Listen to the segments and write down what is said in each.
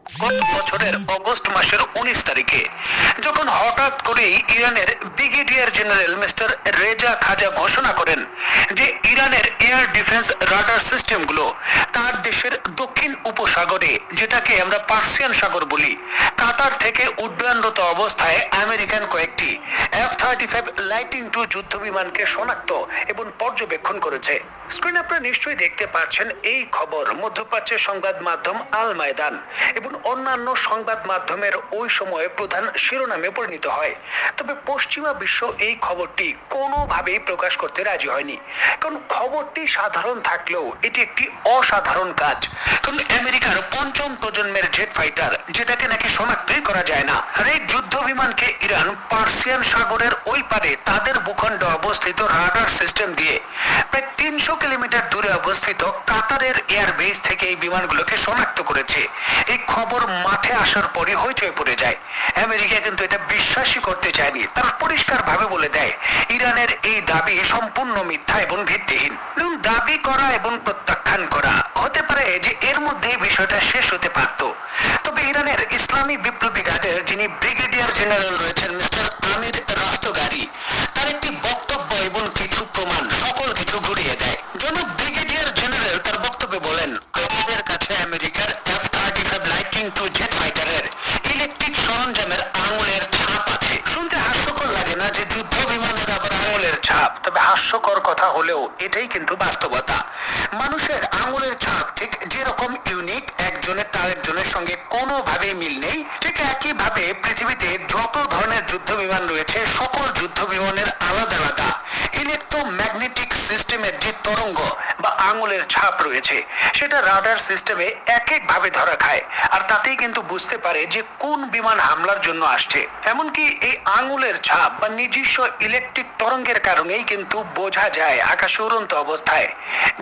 গত বছরের অগস্ট মাসের 19 তারিখে যখন হঠাৎ করেই ইরানের ব্রিগেডিয়ার জেনারেল মিস্টার রেজা খাজা ঘোষণা করেন যে ইরানের এয়ার ডিফেন্স রাডার সিস্টেমগুলো তার দেশের দক্ষিণ উপসাগরে, যেটাকে আমরা পার্সিয়ান সাগর বলি, কাতার থেকে উড্ডয়নরত অবস্থায় আমেরিকান কয়েকটি F-35 লাইটিং II যুদ্ধ বিমানকে শনাক্ত এবং পর্যবেক্ষণ করেছে। স্ক্রিনে আপনারা নিশ্চয়ই দেখতে পাচ্ছেন এই খবর মধ্যপ্রাচ্যের সংবাদ মাধ্যম আল ময়দান এবং অন্যান্য সংবাদ মাধ্যমের ওই সময়ে প্রধান শিরোনামে পরিণত হয়। তবে পশ্চিমা বিশ্ব এই খবরটি কোনোভাবেই প্রকাশ করতে রাজি হয়নি, কারণ খবরটি সাধারণ থাকলেও এটি একটি অসাধারণ কাজ। কারণ আমেরিকার পঞ্চম প্রজন্মের জেট ফাইটার, যেটাকে নাকি শনাক্তই করা যায় না, আর এই যুদ্ধ বিমানকে ইরান পার্সিয়ান সাগরের ওই পারে তাদের ভূখণ্ডে অবস্থিত রাডার সিস্টেম দিয়ে প্রায় 300 কিলোমিটার দূরে অবস্থিত কাতারের এয়ারবেস থেকে এই বিমানগুলোকে শনাক্ত করেছে। এই খবর মাঠে আসার পরে হইচই পড়ে যায়। আমেরিকা কিন্তু এটা বিশ্বাসই করতে চায়নি, তারা পরিষ্কার ভাবে বলে দেয় ইরানের এই দাবি সম্পূর্ণ মিথ্যা এবং ভিত্তিহীন। দাবি করা এবং প্রত্যাখ্যান করা হতে পারে যে এর মধ্যে বিষয়টা শেষ হতে পারত। তবে ইরানের ইসলামী বিপ্লবী গার্ডের যিনি ব্রিগেডিয়ার জেনারেল রয়েছেন মিস্টার আমির রাস্তগারি, তার একটি বক্তব্য এবং কিছু প্রমাণ সকল কিছু ঘুরিয়ে দেয়। জনাব ব্রিগেডিয়ার জেনারেল তার বক্তব্যে বলেন, আমাদের কাছে আমেরিকার F-35 লাইটিং II জেট ফাইটারের ইলেকট্রিক সরঞ্জামের আঙুলের ছাপ আছে। শুনতে হাস্যকর লাগে না যে যুদ্ধ বিমানের আবার আঙুলের ছাপ? তবে হাস্যকর কথা হলেও এটাই কিন্তু বাস্তবতা। মানুষের আঙুলের ছাপ ঠিক যেরকম ইউনিক, একজনের আরেকজনের সঙ্গে কোনোভাবে মিল নেই, ঠিক একইভাবে পৃথিবীতে যত ধরনের যুদ্ধ বিমান রয়েছে সকল যুদ্ধ বিমানের আলাদা আলাদা ইলেকট্রোম্যাগনেটিক সিস্টেমের যে তরঙ্গ বা আঙুলের ছাপ রয়েছে সেটা রাডার সিস্টেমে এক এক ভাবে ধরা খায়, আর তাতেই কিন্তু বুঝতে পারে যে কোন বিমান হামলার জন্য আসছে। এমনকি এই আঙুলের ছাপ বা নিজস্ব ইলেকট্রিক তরঙ্গের কারণেই কিন্তু বোঝা যায় আকাশে উড়ন্ত অবস্থায়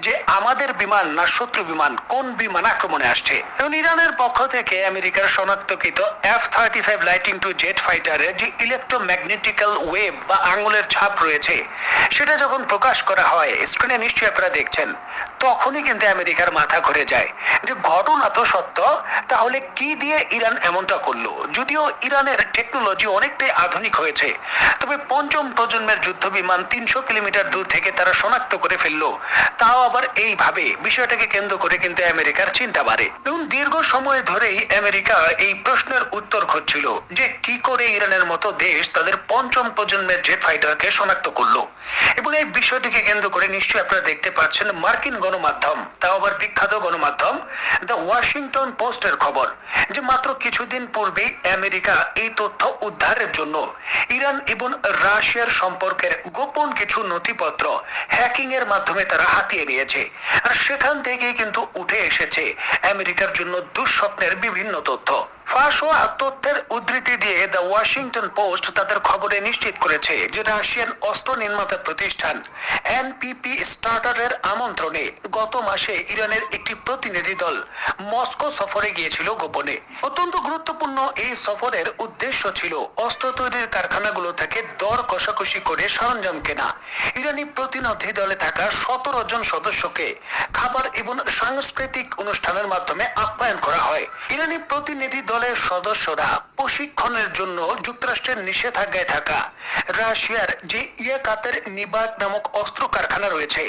যে আমাদের বিমান না শত্রু বিমান, কোন বিমান আক্রমণে আসছে। এবং ইরানের পক্ষ থেকে আমেরিকার শনাক্তকৃত F-35 লাইটিং II জেট ফাইটারের যে ইলেকট্রোম্যাগনেটিক্যাল ওয়েভ বা আঙুলের ছাপ রয়েছে সেটা যখন প্রকাশ করা হয়, স্ক্রিনে নিশ্চয়ই আপনারা দেখছেন, তখনই কিন্তু আমেরিকার মাথা ঘুরে যায় যে ঘটনা তো সত্য, তাহলে কি দিয়ে ইরান এমনটা করলো? যদিও ইরানের টেকনোলজি অনেকটাই আধুনিক হয়েছে, তবে পঞ্চম প্রজন্মের যুদ্ধ বিমান 300 কিলোমিটার দূর থেকে তারা শনাক্ত করে ফেললো, তাও আবার এইভাবে, বিষয়টাকে কেন্দ্র করে কিন্তু আমেরিকার চিন্তা বাড়ে। এবং দীর্ঘ সময় ধরেই আমেরিকা এই প্রশ্নের উত্তর খুঁজছিল যে কি করে ইরানের মতো দেশ তাদের পঞ্চম প্রজন্মের জেট ফাইটারকে শনাক্ত করলো। এবং এই বিষয়টিকে কেন্দ্র করে নিশ্চয়ই আপনারা দেখতে পাচ্ছেন মার্কিন গণমাধ্যম, তাও আবার বিখ্যাত গণমাধ্যম দ্য ওয়াশিংটন পোস্টের খবর যে মাত্র কিছুদিন পূর্বেই আমেরিকা এই তথ্য উদ্ধারের জন্য ইরান এবং রাশিয়ার সম্পর্কের গোপন কিছু নথিপত্র হ্যাকিং এর মাধ্যমে তারা হাতিয়ে নিয়েছে। আর সেখান থেকেই কিন্তু উঠে এসেছে আমেরিকার জন্য দুঃস্বপ্নের বিভিন্ন তথ্য। ফাঁস হওয়া তথ্যের উদ্ধৃতি দিয়ে দ্য ওয়াশিংটন পোস্ট তাদের খবরে নিশ্চিত করেছে যে রাশিয়ান অস্ত্র নির্মাতা প্রতিষ্ঠান এনপিপি স্টার্টারের আমন্ত্রণে গত মাসে ইরানের একটি প্রতিনিধি দল মস্কো সফরে গিয়েছিল গোপনে। অত্যন্ত গুরুত্বপূর্ণ এই সফরের উদ্দেশ্য ছিল অস্ত্র তৈরির কারখানাগুলো থেকে দর কষাকষি করে সরঞ্জাম কেনা। ইরানি প্রতিনিধি দলে থাকা 17 জন সদস্যকে খাবার এবং সাংস্কৃতিক অনুষ্ঠানের মাধ্যমে আপ্যায়ন করা হয়। ইরানি প্রতিনিধি দলের সদস্যরা প্রশিক্ষণের জন্য যুক্তরাষ্ট্রের নিষেধাজ্ঞায় থাকা রাশিয়ার যে ইয়াকাতের নিবাদ নামক অস্ত্র কারখানা রয়েছে,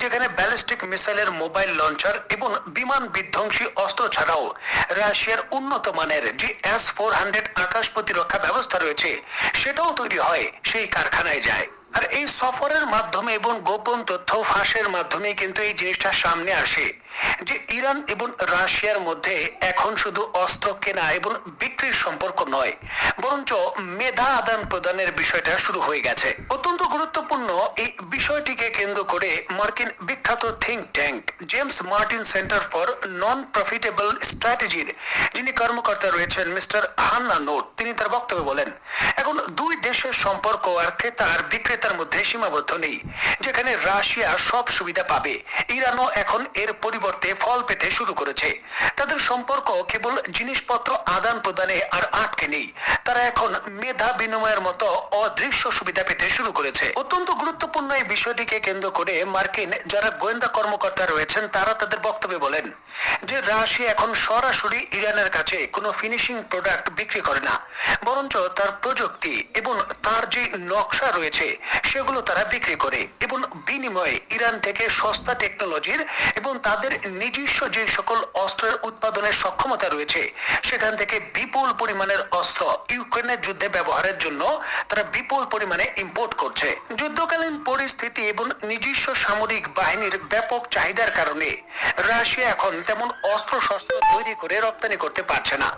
যেখানে ব্যালিস্টিক মিসাইলের মোবাইল লঞ্চার এবং বিমান বিধ্বংসী অস্ত্র ছাড়াও রাশিয়ার উন্নত মানের যে S-400 আকাশ প্রতিরক্ষা ব্যবস্থা রয়েছে সেটাও তৈরি হয়, সেই কারখানায় যায়। আর এই সফরের মাধ্যমে এবং গোপন তথ্য ফাঁসের মাধ্যমে কিন্তু এই জিনিসটা সামনে আসে যে ইরান এবং রাশিয়ার মধ্যে এখন শুধু অস্ত্র কেনা এবং বিক্রির সম্পর্ক নয়, বরঞ্চ মেধা আদান প্রদানের বিষয়টা শুরু হয়ে গেছে। অত্যন্ত গুরুত্বপূর্ণ এই বিষয়টিকে কেন্দ্র করে মার্কিন বিখ্যাত think tank James Martin Center for non profitable স্ট্র্যাটেজির যিনি কর্মকর্তা রয়েছেন মিস্টার হান্না নোট, তিনি তার বক্তব্যে বলেন, এখন দুই দেশের সম্পর্ক আর ক্রেতা আর বিক্রেতার মধ্যে সীমাবদ্ধ নেই। যেখানে রাশিয়া সব সুবিধা পাবে, ইরানও এখন এর পরিবর্তে পরিবর্তে ফল পেতে শুরু করেছে। তাদের সম্পর্ক কেবল জিনিসপত্র আদান প্রদানে আর আটকে নেই, তারা এখন মেধা বিনিময়ের মতো অদৃশ্য সুবিধা পেতে শুরু করেছে। অত্যন্ত গুরুত্বপূর্ণ এই বিষয়টিকে কেন্দ্র করে মার্কিন যারা গোয়েন্দা কর্মকর্তা রয়েছেন তারা তাদের বক্তব্যে বলেন যে রাশিয়া এখন সরাসরি ইরানের কাছে কোনো ফিনিশিং প্রোডাক্ট বিক্রি করে না, বরঞ্চ তার প্রযুক্তি এবং তার যে নকশা রয়েছে সেগুলো তারা বিক্রি করে এবং বিনিময়ে ইরান থেকে সস্তা টেকনোলজির এবং তাদের নিজস্ব যে সকল অস্ত্রের উৎপাদনের সক্ষমতা রয়েছে সেখান থেকে বিপুল পরিমাণের অস্ত্র ইউক্রেনের যুদ্ধে ব্যবহারের জন্য তারা বিপুল পরিমাণে ইম্পোর্ট করছে। যুদ্ধকালীন পরিস্থিতি এবং নিজস্ব সামরিক বাহিনীর ব্যাপক চাহিদার কারণে রাশিয়া এখন তেমন অস্ত্র শস্ত্র তৈরি করে রপ্তানি করতে পারছে না।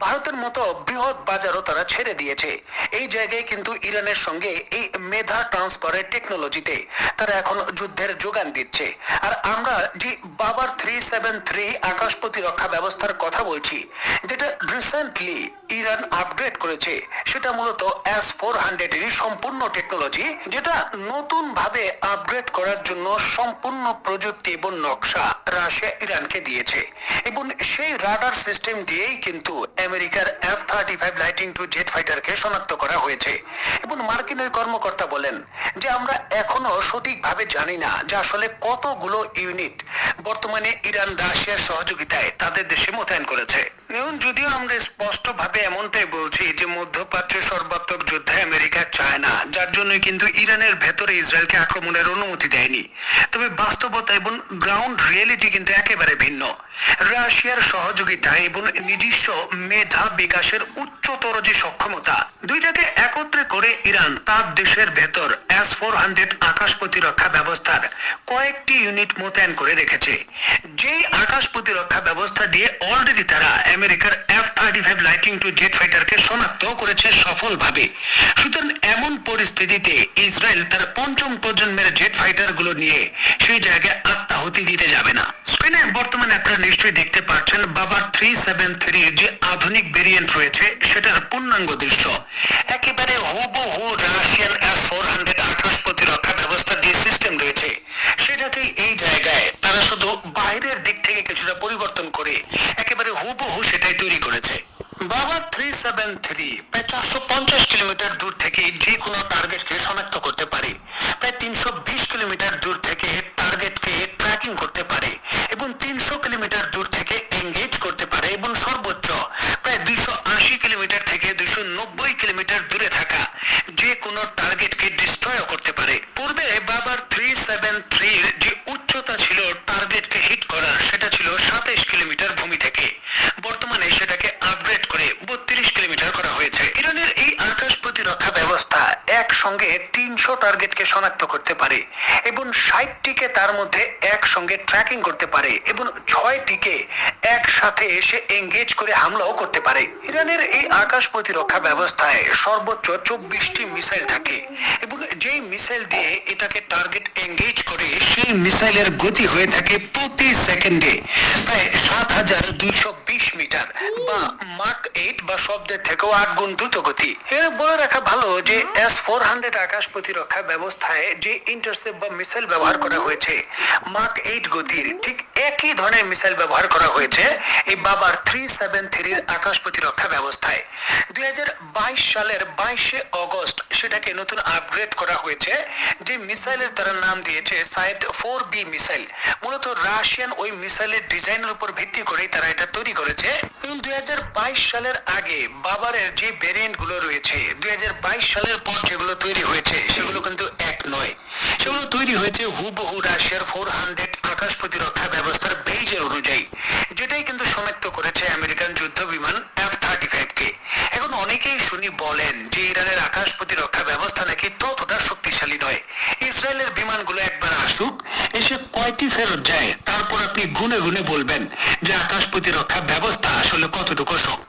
ভারতের মতো বৃহৎ বাজারও তারা ছেড়ে দিয়েছে। এই জায়গায় কিন্তু ইরানের সঙ্গে এই মেধা ট্রান্সফারের টেকনোলজিতে তারা এখন যুদ্ধের যোগান দিচ্ছে। আর আমরা যে বাবার 373 আকাশ প্রতিরক্ষা ব্যবস্থার কথা বলছি, যেটা রিসেন্টলি ইরান আপগ্রেড করেছে, সেটা মূলত S-400 এরই সম্পূর্ণ টেকনোলজি, যেটা নতুন ভাবে আপগ্রেড করার জন্য সম্পূর্ণ প্রযুক্তি এবং নকশা রাশিয়া ইরানকে দিয়েছে। এবং সেই রাডার সিস্টেম দিয়েই কিন্তু আমেরিকার F-35 লাইটিং টু জেট ফাইটারকে শনাক্ত করা হয়েছে। এবং মার্কিনের কর্মকর্তা বলেন যে আমরা এখনো সঠিকভাবে জানি না যে আসলে কতগুলো ইউনিট বর্তমানে ইরান রাশিয়ার সহযোগিতায় তাদের দেশে মোতায়েন করেছে। যদিও আমরা স্পষ্ট ভাবে এমনটাই বলছি যে মধ্যপ্রাচ্যের সর্বাত্মক যুদ্ধে আমেরিকা চায় না, যার জন্য কিন্তু ইরানের ভেতরে ইসরায়েলকে আক্রমণের অনুমতি দেয়নি। তবে বাস্তবতা এবং গ্রাউন্ড রিয়েলিটি কিন্তু একেবারে ভিন্ন। রাশিয়ার সহযোগিতা এবং নিজস্ব মেধা বিকাশের উচ্চতর যে সক্ষমতা, দুইটাকে একত্রে করে ইরান তার দেশের ভেতর S-400 আকাশ প্রতিরক্ষা ব্যবস্থার কয়েকটি ইউনিট মোতায়েন করে রেখেছে। যেই আকাশ প্রতিরক্ষা ব্যবস্থা দিয়ে অলরেডি তারা আমেরিকার F-35 লাইটিং টু জেট ফাইটারকে শনাক্ত করেছে সফলভাবে। সুতরাং এমন পরিস্থিতিতে ইসরায়েল তার পঞ্চম প্রজন্মের জেট ফাইটার গুলো নিয়ে সেই জায়গায় আত্মাহুতি দিতে যাবে না। স্ক্রিনে বর্তমানে আপনারা নিশ্চয়ই দেখতে পাচ্ছেন বাবার 373 যে আধুনিক ভেরিয়েন্ট রয়েছে সেটার পূর্ণাঙ্গ দৃশ্য। একেবারে হুবহু রাশিয়ান S-400 আকাশ প্রতিরক্ষা ব্যবস্থা যে সিস্টেম রয়েছে সেটাতেই এই জায়গায় তারা শুধু বাইরের দিক থেকে কিছুটা পরিবর্তন করে একেবারে হুবহু সেটাই তৈরি করেছে। বাবা 373 প্রায় 450 কিলোমিটার দূর থেকে যে কোনো টার্গেটকে শনাক্ত করতে পারে, প্রায় 320 কিলোমিটার দূর থেকে টার্গেটকে ট্র্যাকিং করতে পারে এবং 300 কিলোমিটার দূর থেকে এঙ্গেজ করতে পারে এবং সর্বোচ্চ প্রায় 280 কিলোমিটার থেকে 290 কিলোমিটার দূরে থাকা যে কোনো টার্গেটকে ডিস্ট্রয় করতে পারে। পূর্বে বাবার 373 এর যে উচ্চতা ছিল টার্গেটকে হিট করার, সেটা ছিল 27 কিলোমিটার ভূমি থেকে। বর্তমানে সেটাকে আপগ্রেড করে 32 কিলোমিটার করা হয়েছে। ইরানের এই আকাশ প্রতিরক্ষা ব্যবস্থা একসঙ্গে 300 টার্গেটকে শনাক্ত করতে পারে এবং 60টিকে তার মধ্যে একসঙ্গে ট্র্যাকিং করতে পারে এবং 6টিকে একসাথে এসে এঙ্গেজ করে হামলাও করতে পারে। ইরানের এই আকাশ প্রতিরক্ষা ব্যবস্থায় সর্বোচ্চ 24টি মিসাইল থাকে এবং যেই মিসাইল দিয়ে এটাকে টার্গেট এঙ্গেজ করে সেই মিসাইলের গতি হয়ে থাকে প্রতি সেকেন্ডে প্রায় 7220 মিটার বা মাক 8 বা শব্দের থেকেও 8 গুণ দ্রুত গতি। এর বলে রাখা ভালো যে S-400 আকাশ প্রতিরক্ষা ব্যবস্থায় যে ইন্টারসেপ্ট বা মিসাইল ব্যবহার করা হয়েছে মাক 8 গতির ঠিক একই ধরনের মিসাইল ব্যবহার করা হয়েছে এই বাবার 373 এর আকাশ প্রতিরক্ষা ব্যবস্থায়। 2022 সালের 22 অগস্ট সেটাকে নতুন আপগ্রেড করা হয়েছে, যে মিসাইলের তারা নাম দিয়েছে সাইড 4B মিসাইল। মূলত রাশিয়ান ওই মিসাইলের ডিজাইনের উপর ভিত্তি করেই তারা এটা তৈরি করেছে। 2022 সালের আগে বাবারের যে ভেরিয়েন্ট গুলো রয়েছে 2022 সালের পর যেগুলো তৈরি হয়েছে সেগুলো কিন্তু এক নয়, সেগুলো তৈরি হয়েছে হুবহু রাশিয়ার 400 আকাশ প্রতিরক্ষা ব্যবস্থার বেজের অনুযায়ী, যেটাই কিন্তু শনাক্ত করেছে আমেরিকান যুদ্ধ বিমান F-35 কে। এখন অনেকেই শুনি বলেন যে ইরানের আকাশ প্রতিরক্ষা ব্যবস্থা নাকি ততটা শক্তিশালী নয়। ইসরায়েলের বিমানগুলো একবার আসুক, এসে কয়টি ফেরত যায়, তারপর আপনি গুনে গুনে বলবেন যে আকাশ প্রতিরক্ষা ব্যবস্থা আসলে কতটুকু শক্ত।